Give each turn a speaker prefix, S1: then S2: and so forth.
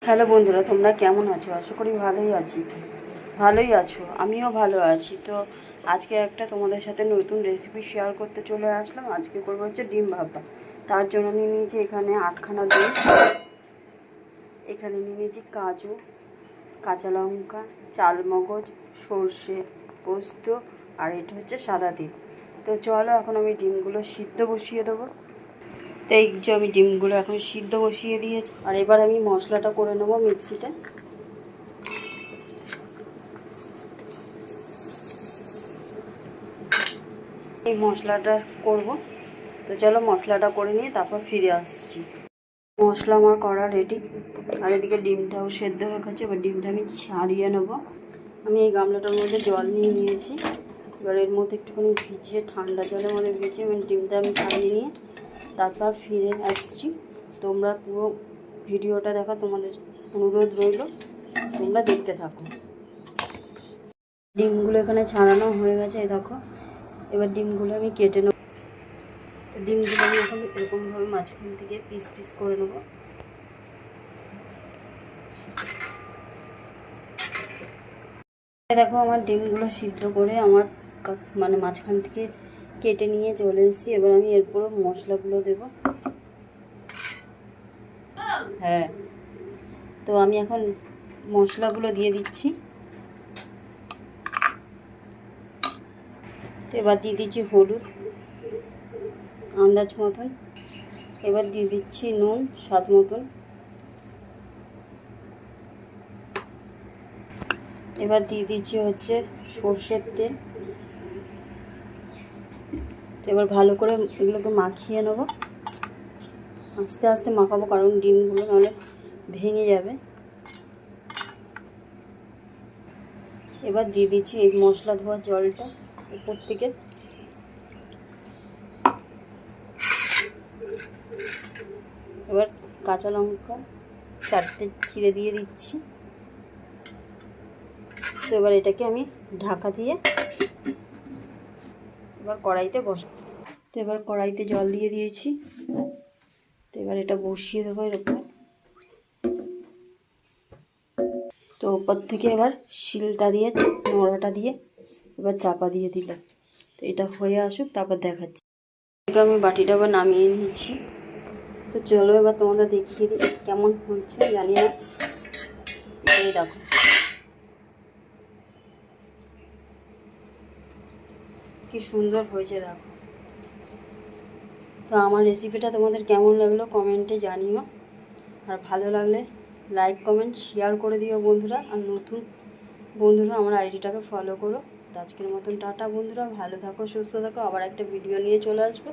S1: Hello বন্ধুরা, তোমরা কেমন আছো? আশা করি ভালোই আছো। আমিও ভালো আছি। তো আজকে একটা তোমাদের সাথে নতুন রেসিপি শেয়ার করতে চলে আসলাম। আজকে করবো হচ্ছে ডিম ভাপা। তার জন্য নিয়ে নিয়েছি এখানে 8খানা ডিম, এখানে নিয়ে নিয়েছি কাজু, কাঁচা লঙ্কা, চালমগজ, সর্ষে, পোস্ত, আর এটা হচ্ছে সাদা তিল। তো চলো এখন আমি ডিমগুলো সিদ্ধ বসিয়ে দেবো। তো এই যে আমি ডিমগুলো এখন সিদ্ধ বসিয়ে দিয়েছি, আর এবার আমি মশলাটা করে নেবো মিক্সিতে। এই মশলাটা করব। তো চলো মশলাটা করে নিয়ে তারপর ফিরে আসছি। মশলা আমার করা রেডি, আর এদিকে ডিমটাও সেদ্ধ হয়ে গেছে। এবার ডিমটা আমি ছাড়িয়ে নেব। আমি এই গামলাটার মধ্যে জল নিয়ে নিয়েছি। এবার এর মধ্যে একটুখানি ভিজিয়ে ঠান্ডা জলের মধ্যে ভিজিয়ে মানে ডিমটা আমি ছাড়িয়ে নিয়ে তারপর ফিরে আসছি। তোমরা পুরো ভিডিওটা দেখা তোমাদের অনুরোধ রইল, তোমরা দেখতে থাকো। ডিমগুলো এখানে ছাড়ানো হয়ে গেছে, এই দেখো। এবার ডিমগুলো আমি কেটে নেব। তো ডিমগুলো আমি এখন এরকমভাবে মাঝখান থেকে পিস পিস করে নেব। দেখো আমার ডিমগুলো সিদ্ধ করে আমার মানে মাঝখান থেকে কেটে নিয়ে চলে এসেছি। এবার আমি এরপর মশলাগুলো দেব। হ্যাঁ, তো আমি এখন মশলাগুলো দিয়ে দিচ্ছি। তো এবার দিয়ে দিচ্ছি হলুদ আন্দাজ মতন। এবার দিয়ে দিচ্ছি নুন স্বাদ মতন। এবার দিয়ে দিচ্ছি হচ্ছে সর্ষের তেল। তো এবার ভালো করে এগুলোকে মাখিয়ে নেবো। আস্তে আস্তে মাখাবো, কারণ ডিমগুলো নাহলে ভেঙে যাবে। এবার দিয়ে দিচ্ছি এই মশলা ধোয়ার জলটা উপর থেকে। এবার কাঁচা লঙ্কা 4টে চিড়ে দিয়ে দিচ্ছি। তো এবার এটাকে আমি ঢাকা দিয়ে এবার কড়াইতে বসাবো। তো এবার কড়াইতে জল দিয়ে দিয়েছি। তো এবার এটা বসিয়ে দেবো এরকম। তো ওপর থেকে এবার শিলটা দিয়ে নোড়াটা দিয়ে এবার চাপা দিয়ে দিলাম। তো এটা হয়ে আসুক, তারপর দেখাচ্ছি। আমি বাটিটা আবার নামিয়ে নিয়েছি। তো চলো এবার তোমাদের দেখিয়ে দিই কেমন হচ্ছে। জানি না, এই দেখো কি সুন্দর হয়েছে, দেখো। তো আমার রেসিপিটা তোমাদের কেমন লাগলো কমেন্টে জানিও। আর ভালো লাগলে লাইক কমেন্ট শেয়ার করে দিও বন্ধুরা। আর নতুন বন্ধুরা আমার আইডিটাকে ফলো করো। তো আজকের মতন টাটা বন্ধুরা, ভালো থাকো, সুস্থ থাকো। আবার একটা ভিডিও নিয়ে চলে আসবো।